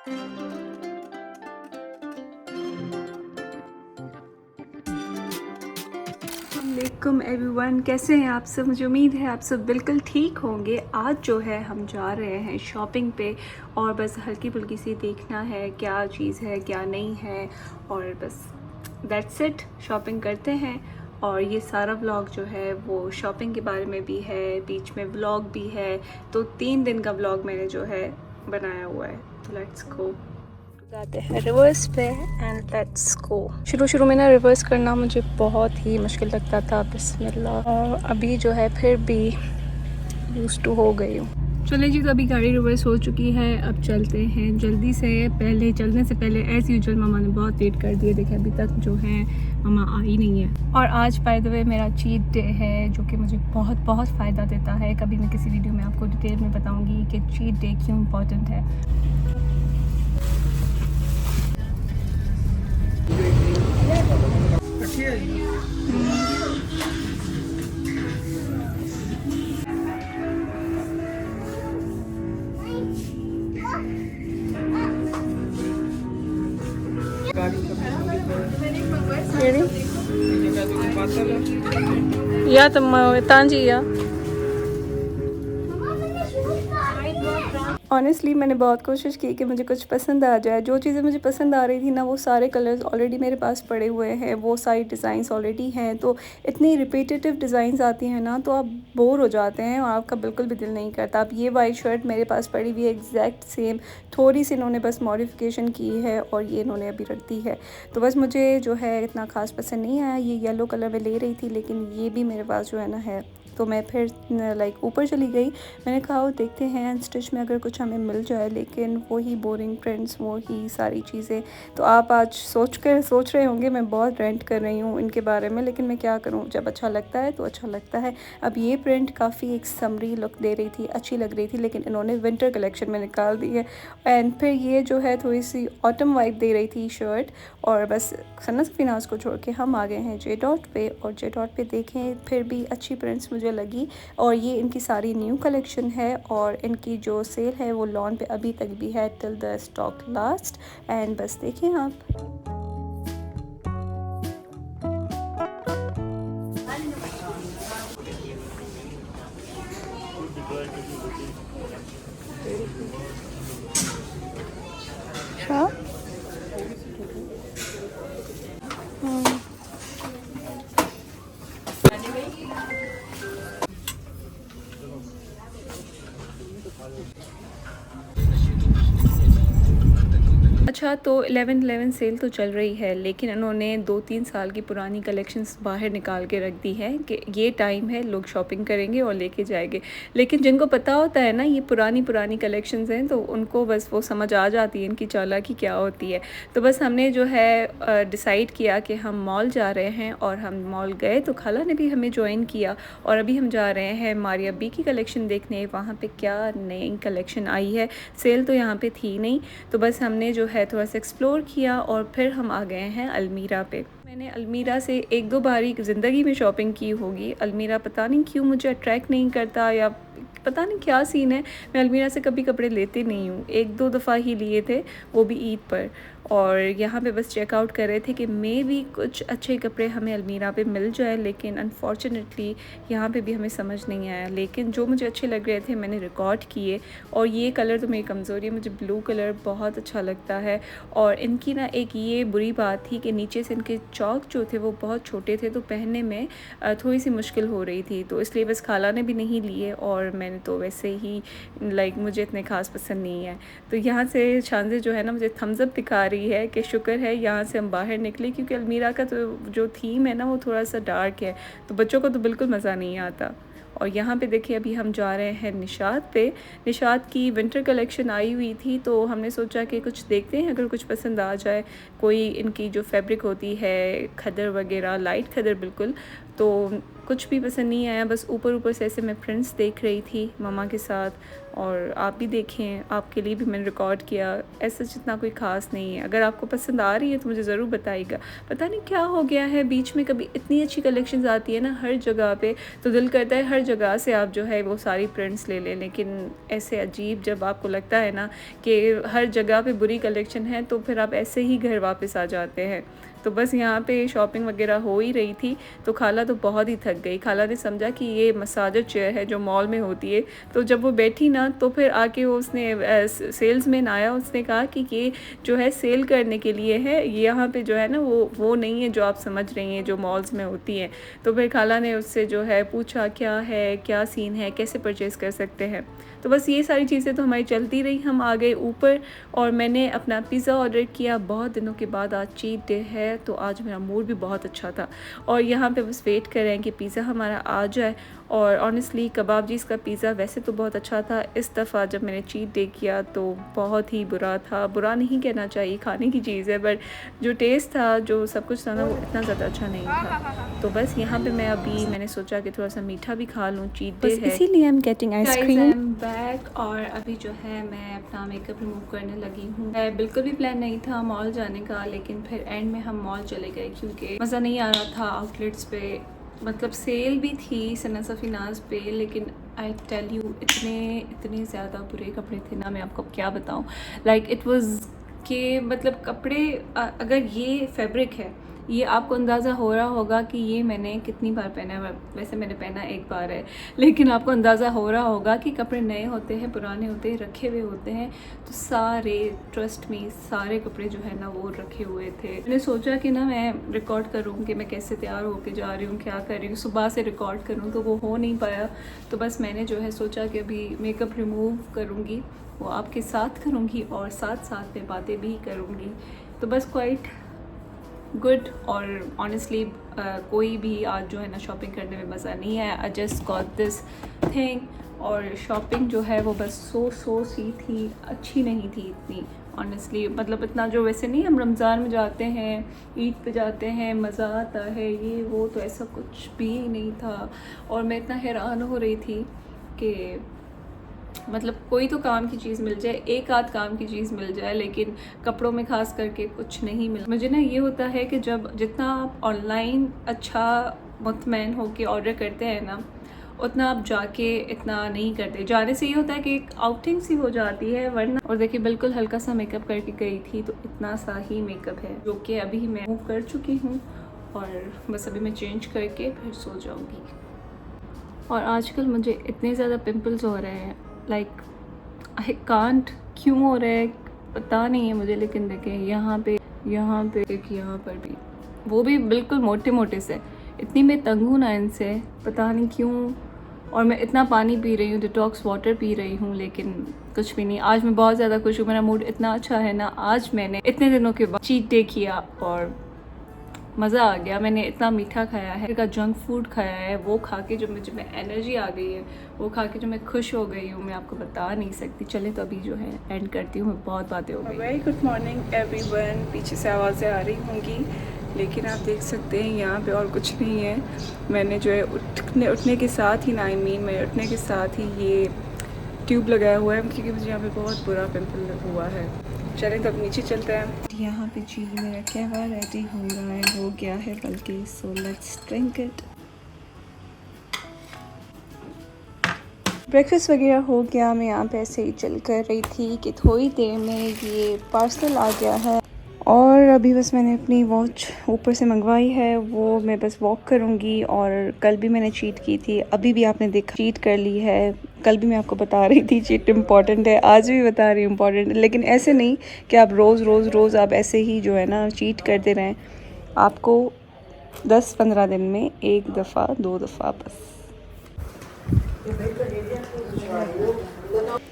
वालेकुम एवरीवन, कैसे हैं आप सब। मुझे उम्मीद है आप सब बिल्कुल ठीक होंगे। आज जो है हम जा रहे हैं शॉपिंग पे और बस हल्की फुल्की सी देखना है क्या चीज़ है क्या नहीं है, और बस दैट्स इट। शॉपिंग करते हैं और ये सारा व्लॉग जो है वो शॉपिंग के बारे में भी है, बीच में व्लॉग भी है। तो 3 दिन का व्लॉग मैंने जो है बनाया हुआ है। तो लेट्स गो, जाते हैं रिवर्स पे एंड लेट्स गो। शुरू में ना रिवर्स करना मुझे बहुत ही मुश्किल लगता था, बिस्मिल्लाह, और अभी जो है फिर भी यूज्ड टू हो गई हूँ। चले जी, तो अभी गाड़ी रिवर्स हो चुकी है। अब चलते हैं जल्दी से। पहले चलने से पहले एज़ यूजुअल मामा ने बहुत लेट कर दिया। देखिए अभी तक जो है मामा आई नहीं है। और आज बाय द वे मेरा चीट डे है, जो कि मुझे बहुत बहुत फ़ायदा देता है। कभी मैं किसी वीडियो में आपको डिटेल में बताऊँगी कि चीट डे क्यों इम्पोर्टेंट है। या तो तांजी या ऑनेस्टली मैंने बहुत कोशिश की कि मुझे कुछ पसंद आ जाए। जो चीज़ें मुझे पसंद आ रही थी ना, वो सारे कलर्स ऑलरेडी मेरे पास पड़े हुए हैं, वो सारी डिज़ाइंस ऑलरेडी हैं। तो इतनी रिपीटेटिव डिज़ाइंस आती हैं ना, तो आप बोर हो जाते हैं और आपका बिल्कुल भी दिल नहीं करता। अब ये वाइट शर्ट मेरे पास पड़ी हुई है एग्जैक्ट सेम, थोड़ी सी इन्होंने बस मॉडिफिकेशन की है और ये इन्होंने अभी रख दी है। तो बस मुझे जो है इतना ख़ास पसंद नहीं आया। ये येलो कलर में ले रही थी, लेकिन ये भी मेरे पास जो है ना है। तो मैं फिर लाइक ऊपर चली गई। मैंने कहा वो देखते हैं स्टिच में अगर कुछ हमें मिल जाए, लेकिन वही बोरिंग प्रिंट्स, वही सारी चीज़ें। तो आप आज सोच रहे होंगे मैं बहुत रेंट कर रही हूँ इनके बारे में, लेकिन मैं क्या करूँ, जब अच्छा लगता है तो अच्छा लगता है। अब ये प्रिंट काफ़ी एक समरी लुक दे रही थी, अच्छी लग रही थी, लेकिन इन्होंने विंटर कलेक्शन में निकाल दी है। एंड फिर ये जो है थोड़ी सी ऑटम वाइब दे रही थी शर्ट। और बस सना सफीनाज को छोड़ के हम आ गए हैं जे डॉट पे, और जे डॉट पे देखें फिर भी अच्छी प्रिंट्स मुझे लगी। और ये इनकी सारी न्यू कलेक्शन है, और इनकी जो सेल है वो लॉन पे अभी तक भी है till the stock last. And बस देखें आप। हाँ अच्छा, तो 11/11 सेल तो चल रही है, लेकिन इन्होंने 2-3 साल की पुरानी कलेक्शंस बाहर निकाल के रख दी है कि ये टाइम है, लोग शॉपिंग करेंगे और लेके जाएंगे। लेकिन जिनको पता होता है ना ये पुरानी कलेक्शंस हैं, तो उनको बस वो समझ आ जाती है इनकी चालाकी क्या होती है। तो बस हमने जो है डिसाइड किया कि हम मॉल जा रहे हैं, और हम मॉल गए तो खाला ने भी हमें ज्वाइन किया। और अभी हम जा रहे हैं मारिया बी की कलेक्शन देखने, वहाँ पर क्या नई कलेक्शन आई है। सेल तो यहाँ पर थी नहीं, तो बस हमने जो है थोड़ा सा एक्सप्लोर किया और फिर हम आ गए हैं अलमीरा पे। मैंने अलमीरा से 1-2 बारी ज़िंदगी में शॉपिंग की होगी। अलमीरा पता नहीं क्यों मुझे अट्रैक्ट नहीं करता, या पता नहीं क्या सीन है। मैं अलमीरा से कभी कपड़े लेते नहीं हूँ, 1-2 दफ़ा ही लिए थे, वो भी ईद पर। और यहाँ पे बस चेकआउट कर रहे थे कि मे भी कुछ अच्छे कपड़े हमें अलमीरा पे मिल जाए, लेकिन अनफॉर्चुनेटली यहाँ पे भी हमें समझ नहीं आया। लेकिन जो मुझे अच्छे लग रहे थे मैंने रिकॉर्ड किए। और ये कलर तो मेरी कमज़ोरी है, मुझे ब्लू कलर बहुत अच्छा लगता है। और इनकी ना एक ये बुरी बात थी कि नीचे से इनके चौक जो थे वो बहुत छोटे थे, तो पहनने में थोड़ी सी मुश्किल हो रही थी। तो इसलिए बस खाला ने भी नहीं लिए, और मैंने तो वैसे ही लाइक मुझे इतने ख़ास पसंद नहीं है। तो यहाँ से शांजे जो है ना मुझे थम्स अप दिखा रही है कि शुक्र है यहाँ से हम बाहर निकले, क्योंकि अलमीरा का तो जो थीम है ना वो थोड़ा सा डार्क है, तो बच्चों को तो बिल्कुल मज़ा नहीं आता। और यहाँ पे देखिए अभी हम जा रहे हैं निशात पे। निशात की विंटर कलेक्शन आई हुई थी, तो हमने सोचा कि कुछ देखते हैं, अगर कुछ पसंद आ जाए। कोई इनकी जो फैब्रिक होती है खदर वगैरह, लाइट खदर बिल्कुल, तो कुछ भी पसंद नहीं आया, बस ऊपर ऊपर से ऐसे मैं फ्रेंड्स देख रही थी मम्मा के साथ, और आप भी देखें, आपके लिए भी मैंने रिकॉर्ड किया। ऐसा जितना कोई ख़ास नहीं है, अगर आपको पसंद आ रही है तो मुझे ज़रूर बताइएगा। पता नहीं क्या हो गया है, बीच में कभी इतनी अच्छी कलेक्शंस आती है ना हर जगह पे, तो दिल करता है हर जगह से आप जो है वो सारी प्रिंट्स ले लें, लेकिन ऐसे अजीब जब आपको लगता है ना कि हर जगह पे बुरी कलेक्शन है, तो फिर आप ऐसे ही घर वापस आ जाते हैं। तो बस यहाँ पे शॉपिंग वगैरह हो ही रही थी, तो खाला तो बहुत ही थक गई। खाला ने समझा कि ये मसाजर चेयर है जो मॉल में होती है, तो जब वो बैठी ना तो फिर आके उसने सेल्समैन आया, उसने कहा कि ये जो है सेल करने के लिए है, ये यहाँ पे जो है ना वो नहीं है जो आप समझ रही हैं जो मॉल्स में होती हैं। तो फिर खाला ने उससे जो है पूछा क्या है, क्या सीन है, कैसे परचेज़ कर सकते हैं। तो बस ये सारी चीज़ें तो हमारी चलती रही। हम आ गए ऊपर और मैंने अपना पिज़्ज़ा ऑर्डर किया। बहुत दिनों के बाद आज चीट डे है, तो आज मेरा मूड भी बहुत अच्छा था, और यहाँ पे बस वेट कर रहे हैं कि पिज़्ज़ा हमारा आ जाए। और ऑनेस्टली कबाबजीज़ का पिज़्ज़ा वैसे तो बहुत अच्छा था, इस दफ़ा जब मैंने चीट डे किया तो बहुत ही बुरा था। बुरा नहीं कहना चाहिए, खाने की चीज़ है, बट जो टेस्ट था, जो सब कुछ था ना, वो इतना ज़्यादा अच्छा नहीं था। तो बस यहाँ पे मैंने सोचा कि थोड़ा सा मीठा भी खा लूँ, चीट डे है, इसीलिए I am getting ice cream. I am back. और अभी जो है मैं अपना मेकअप रिमूव करने लगी हूँ। बिल्कुल भी प्लान नहीं था मॉल जाने का, लेकिन फिर एंड में हम मॉल चले गए क्योंकि मज़ा नहीं आ रहा था आउटलेट्स पे। मतलब सेल भी थी सना सफ़ीनाज़ पे, लेकिन आई टेल यू इतने ज़्यादा बुरे कपड़े थे ना, मैं आपको क्या बताऊँ। लाइक इट वाज कि मतलब कपड़े अगर ये फैब्रिक है, ये आपको अंदाज़ा हो रहा होगा कि ये मैंने कितनी बार पहना है। वैसे मैंने पहना एक बार है, लेकिन आपको अंदाज़ा हो रहा होगा कि कपड़े नए होते हैं, पुराने होते हैं, रखे हुए होते हैं। तो सारे, ट्रस्ट मी, सारे कपड़े जो है ना वो रखे हुए थे। मैंने सोचा कि ना मैं रिकॉर्ड करूँ कि मैं कैसे तैयार होके जा रही हूँ, क्या कर रही हूँ, सुबह से रिकॉर्ड करूँ, तो वो हो नहीं पाया। तो बस मैंने जो है सोचा कि अभी मेकअप रिमूव करूँगी, वो आपके साथ करूँगी और साथ साथ में बातें भी करूँगी। तो बस क्वाइट गुड। और ऑनेस्टली कोई भी आज जो है ना शॉपिंग करने में मज़ा नहीं है। I just got this thing, और शॉपिंग जो है वो बस सो सी थी, अच्छी नहीं थी इतनी ऑनेस्टली। मतलब इतना जो वैसे नहीं हम रमज़ान में जाते हैं, ईद पे जाते हैं, मज़ा आता है ये वो, तो ऐसा कुछ भी नहीं था। और मैं इतना हैरान हो रही थी कि मतलब कोई तो काम की चीज़ मिल जाए, एक आध काम की चीज़ मिल जाए, लेकिन कपड़ों में ख़ास करके कुछ नहीं मिला। मुझे ना ये होता है कि जब जितना आप ऑनलाइन अच्छा मुतमैन हो के ऑर्डर करते हैं ना, उतना आप जाके इतना नहीं करते। जाने से ये होता है कि एक आउटिंग सी हो जाती है, वरना। और देखिए बिल्कुल हल्का सा मेकअप करके गई थी, तो इतना सा ही मेकअप है जो कि अभी मैं मूव कर चुकी हूँ, और बस अभी मैं चेंज करके फिर सो जाऊँगी। और आजकल मुझे इतने ज़्यादा पिंपल्स हो रहे हैं, लाइक आई कांट, क्यों हो रहा है पता नहीं है मुझे, लेकिन देखें यहाँ पे एक यहाँ पर भी, वो भी बिल्कुल मोटे मोटे से। इतनी मैं तंग हूँ ना इनसे, पता नहीं क्यों। और मैं इतना पानी पी रही हूँ, डिटॉक्स वाटर पी रही हूँ, लेकिन कुछ भी नहीं। आज मैं बहुत ज़्यादा खुश हूँ, मेरा मूड इतना अच्छा है ना। आज मैंने इतने दिनों के बाद चीट डे किया और मज़ा आ गया। मैंने इतना मीठा खाया है, का जंक फूड खाया है, वो खा के जो मुझे में एनर्जी आ गई है, वो खा के जो मैं खुश हो गई हूँ, मैं आपको बता नहीं सकती। चले तो अभी जो है एंड करती हूँ, बहुत बातें हो गई। Very good morning everyone. पीछे से आवाज़ें आ रही होंगी, लेकिन आप देख सकते हैं यहाँ पे और कुछ नहीं है। मैंने जो है उठने के साथ ही ना, आई मीन मैं उठने के साथ ही ये ट्यूब लगाया हुआ है, क्योंकि मुझे यहाँ पे बहुत बुरा पिंपल हुआ है। चलें तो अब नीचे चलते हैं। यहाँ पे जी मेरा कहवा रेडी हो रहा है, हो गया है बल्कि, so let's drink it. Breakfast वगैरह हो गया, मैं यहाँ पे ऐसे ही चल कर रही थी कि थोड़ी देर में ये पार्सल आ गया है, और अभी बस मैंने अपनी वॉच ऊपर से मंगवाई है, वो मैं बस वॉक करूँगी। और कल भी मैंने चीट की थी, अभी भी आपने देखा चीट कर ली है। कल भी मैं आपको बता रही थी चीट इम्पॉर्टेंट है, आज भी बता रही हूँ इम्पॉर्टेंट है, लेकिन ऐसे नहीं कि आप रोज़ आप ऐसे ही जो है ना चीट करते रहें। आपको 10-15 दिन में एक दफ़ा 2 दफ़ा बस।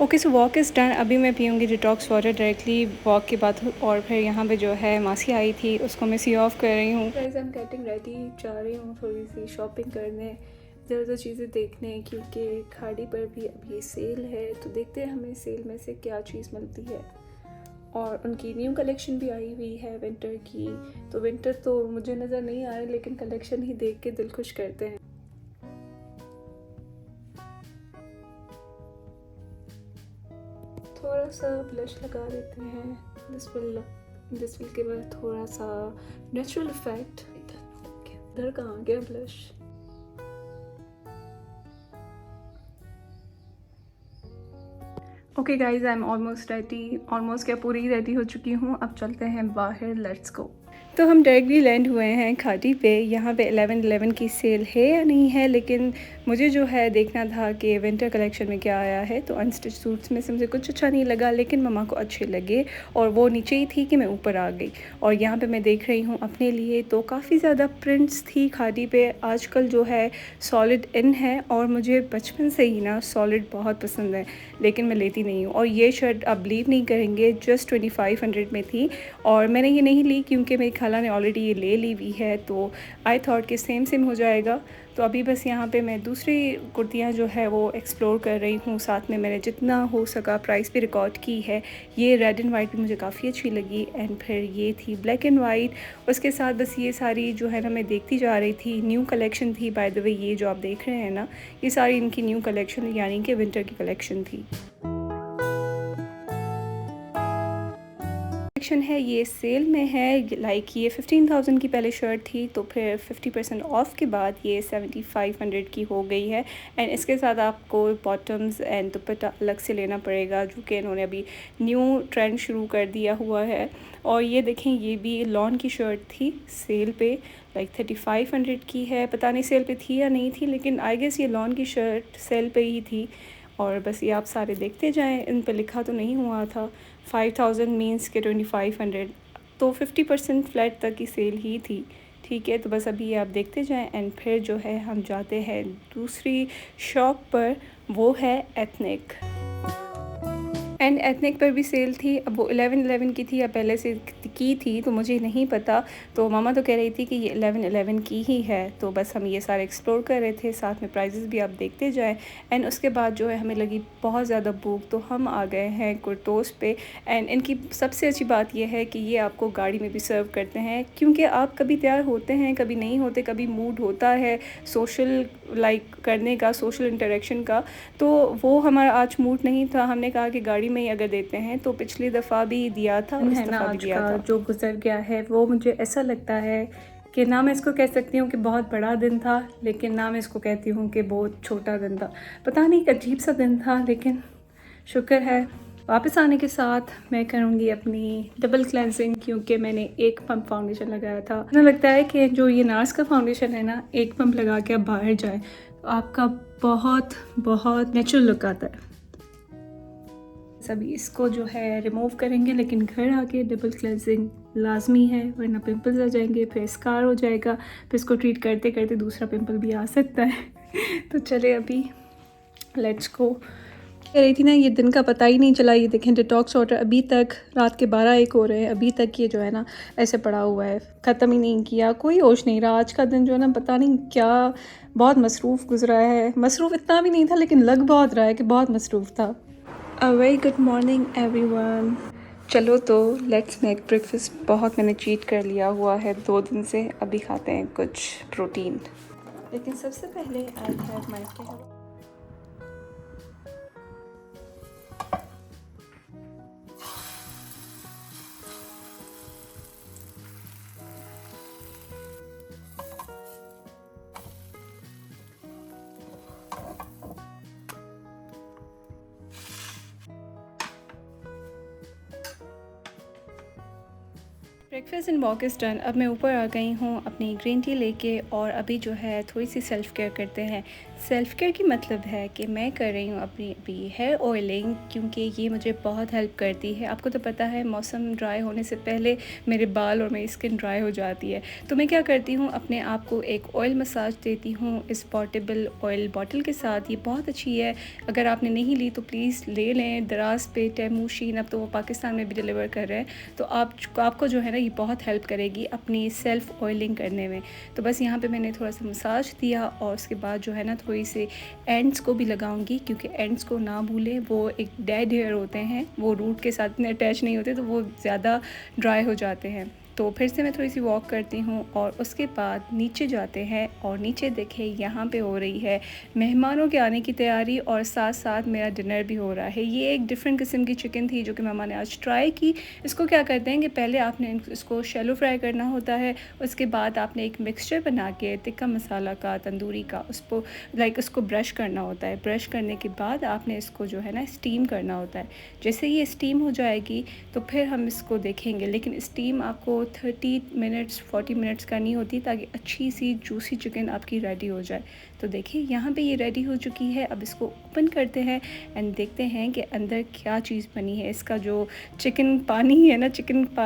Okay, so walk is done. अभी मैं पीऊँगी डिटॉक्स वाटर डायरेक्टली वॉक के बाद। और फिर यहाँ पे जो है मासी आई थी, उसको मैं सी ऑफ कर रही हूँ। Guys, I am getting ready, जा रही हूँ थोड़ी सी शॉपिंग करने, इधर उधर चीज़ें देखने, क्योंकि खाड़ी पर भी अभी सेल है, तो देखते हैं हमें सेल में से क्या चीज़ मिलती है। और उनकी न्यू कलेक्शन भी आई हुई है विंटर की, तो विंटर तो मुझे नज़र नहीं आ रही, लेकिन कलेक्शन ही देख के दिल खुश करते हैं। सा ब्लश लगा देते हैं। दिस विल गिव अ थोड़ा सा नेचुरल इफेक्ट। इधर कहाँ गया blush? Okay guys, I am almost ready, almost क्या पूरी रेडी हो चुकी हूँ। अब चलते हैं बाहर, लेट्स गो। तो हम डायरेक्टली लैंड हुए हैं घाटी पे। यहाँ पे 11/11 की सेल है या नहीं है, लेकिन मुझे जो है देखना था कि विंटर कलेक्शन में क्या आया है। तो अनस्टिच सूट्स में से मुझे कुछ अच्छा नहीं लगा, लेकिन मम्मा को अच्छे लगे और वो नीचे ही थी कि मैं ऊपर आ गई। और यहाँ पे मैं देख रही हूँ अपने लिए तो काफ़ी ज़्यादा प्रिंट्स थी घाटी पे। आजकल जो है सॉलिड इन है और मुझे बचपन से ही ना सॉलिड बहुत पसंद है, लेकिन मैं लेती नहीं हूँ। और ये शर्ट आप बिलीव नहीं करेंगे, जस्ट 2500 में थी और मैंने ये नहीं ली क्योंकि मेरी खाला ने ऑलरेडी ये ले ली हुई है। तो आई थॉट कि सेम हो जाएगा। तो अभी बस यहाँ पे मैं दूसरी कुर्तियाँ जो है वो एक्सप्लोर कर रही हूँ। साथ में मैंने जितना हो सका प्राइस भी रिकॉर्ड की है। ये रेड एंड वाइट भी मुझे काफ़ी अच्छी लगी एंड फिर ये थी ब्लैक एंड वाइट। उसके साथ बस ये सारी जो है ना मैं देखती जा रही थी। न्यू कलेक्शन थी बाय द वे, ये जो आप देख रहे हैं ना, ये सारी इनकी न्यू कलेक्शन यानी कि विंटर की कलेक्शन थी। है ये सेल में है, लाइक ये 15,000 की पहले शर्ट थी, तो फिर 50% ऑफ के बाद ये 7500 की हो गई है। एंड इसके साथ आपको बॉटम्स एंड दुपट्टा अलग से लेना पड़ेगा, जो कि इन्होंने अभी न्यू ट्रेंड शुरू कर दिया हुआ है। और ये देखें, ये भी लॉन की शर्ट थी सेल पे, लाइक 3500 की है। पता नहीं सेल पे थी या नहीं थी, लेकिन आई गेस ये लॉन की शर्ट सेल पे ही थी। और बस ये आप सारे देखते जाएं, इन पे लिखा तो नहीं हुआ था 5000 मीन्स के 2500, तो 50% फ्लैट तक की सेल ही थी। ठीक है, तो बस अभी ये आप देखते जाएं एंड फिर जो है हम जाते हैं दूसरी शॉप पर, वो है एथनिक। एंड एथनिक पर भी सेल थी। अब वो 11/11 की थी या पहले से की थी तो मुझे नहीं पता। तो मामा तो कह रही थी कि ये 11/11 की ही है। तो बस हम ये सारे एक्सप्लोर कर रहे थे, साथ में प्राइजेस भी आप देखते जाएं। एंड उसके बाद जो है हमें लगी बहुत ज़्यादा भूख, तो हम आ गए हैं कुर्तोस पे। एंड इनकी सबसे अच्छी बात यह है कि ये आपको गाड़ी में भी सर्व करते हैं, क्योंकि आप कभी तैयार होते हैं कभी नहीं होते, कभी मूड होता है सोशल लाइक करने का, सोशल इंटरेक्शन का। तो वो हमारा आज मूड नहीं था। हमने कहा कि गाड़ी में ही अगर देते हैं, तो पिछली दफ़ा भी दिया था, इस दफ़ा भी दिया था। जो गुजर गया है वो मुझे ऐसा लगता है कि ना मैं इसको कह सकती हूँ कि बहुत बड़ा दिन था, लेकिन ना मैं इसको कहती हूँ कि बहुत छोटा दिन था। पता नहीं, एक अजीब सा दिन था, लेकिन शुक्र है वापस आने के साथ मैं करूँगी अपनी डबल क्लेंजिंग, क्योंकि मैंने एक पंप फाउंडेशन लगाया था। मुझे लगता है कि जो ये नार्स का फाउंडेशन है ना, एक पंप लगा के आप बाहर जाए तो आपका बहुत बहुत नेचुरल लुक आता है। सभी इसको जो है रिमूव करेंगे, लेकिन घर आके डबल क्लेंजिंग लाजमी है, वरना पिंपल्स आ जाएंगे, फिर स्कार हो जाएगा, फिर इसको ट्रीट करते करते दूसरा पिंपल भी आ सकता है। तो चले अभी लेट्स गो। कह रही थी ना, ये दिन का पता ही नहीं चला। ये देखें डिटॉक्स वाटर अभी तक रात के 12-1 हो रहे हैं, अभी तक ये जो है ना ऐसे पड़ा हुआ है, ख़त्म ही नहीं किया, कोई होश नहीं रहा। आज का दिन जो है ना पता नहीं क्या बहुत मसरूफ़ गुजरा है। मसरूफ़ इतना भी नहीं था, लेकिन लग बहुत रहा है कि बहुत मसरूफ़ था। A very good morning everyone. चलो तो लेट्स मेक ब्रेकफास्ट। बहुत मैंने चीट कर लिया हुआ है 2 दिन से, अभी खाते हैं कुछ प्रोटीन। लेकिन सबसे पहले I have my breakfast and walk is done. अब मैं ऊपर आ गई हूँ अपनी ग्रीन टी लेके, और अभी जो है थोड़ी सी सेल्फ़ केयर करते हैं। सेल्फ़ केयर की मतलब है कि मैं कर रही हूँ अपनी हेयर ऑयलिंग, क्योंकि ये मुझे बहुत हेल्प करती है। आपको तो पता है मौसम ड्राई होने से पहले मेरे बाल और मेरी स्किन ड्राई हो जाती है। तो मैं क्या करती हूँ, अपने आप को एक ऑयल मसाज देती हूँ इस पोर्टेबल ऑयल बॉटल के साथ। ये बहुत अच्छी है, अगर आपने नहीं ली तो प्लीज़ ले लें। दराज पे, टेमू, शीन, अब तो वो पाकिस्तान में भी डिलीवर कर रहे हैं, तो आपको जो है ना ये बहुत हेल्प करेगी अपनी सेल्फ़ ऑयलिंग करने में। तो बस यहाँ पे मैंने थोड़ा सा मसाज दिया, और उसके बाद जो है ना थोड़ी से एंड्स को भी लगाऊंगी, क्योंकि एंड्स को ना भूलें, वो एक डेड हेयर होते हैं, वो रूट के साथ इतने अटैच नहीं होते, तो वो ज़्यादा ड्राई हो जाते हैं। तो फिर से मैं थोड़ी सी वॉक करती हूँ और उसके बाद नीचे जाते हैं और नीचे देखें यहाँ पे हो रही है मेहमानों के आने की तैयारी और साथ साथ मेरा डिनर भी हो रहा है। ये एक डिफरेंट किस्म की चिकन थी जो कि मामा ने आज ट्राई की। इसको क्या करते हैं कि पहले आपने इसको शैलो फ्राई करना होता है, उसके बाद आपने एक मिक्सचर बना के टिक्का मसाला का, तंदूरी का, उसको उसको ब्रश करना होता है। ब्रश करने के बाद आपने इसको जो है ना स्टीम करना होता है। जैसे ये स्टीम हो जाएगी तो फिर हम इसको देखेंगे, लेकिन स्टीम आपको 30 मिनट्स 40 मिनट्स करनी होती ताकि अच्छी सी जूसी चिकन आपकी रेडी हो जाए। तो देखिए यहाँ पे ये रेडी हो चुकी है। अब इसको ओपन करते हैं एंड देखते हैं कि अंदर क्या चीज़ बनी है। इसका जो चिकन पानी है ना,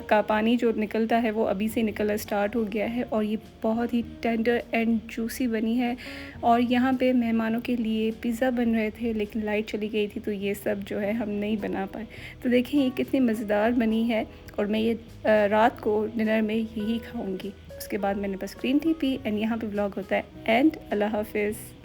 का पानी जो निकलता है वो अभी से निकलना स्टार्ट हो गया है और ये बहुत ही टेंडर एंड जूसी बनी है। और यहाँ पे मेहमानों के लिए पिज़्ज़ा बन रहे थे लेकिन लाइट चली गई थी तो ये सब जो है हम नहीं बना पाए। तो देखिए ये कितनी मज़ेदार बनी है और मैं ये रात को डिनर में यही खाऊंगी। उसके बाद मैंने बस ग्रीन टी पी एंड यहाँ पे व्लॉग होता है एंड अल्लाह हाफिज़।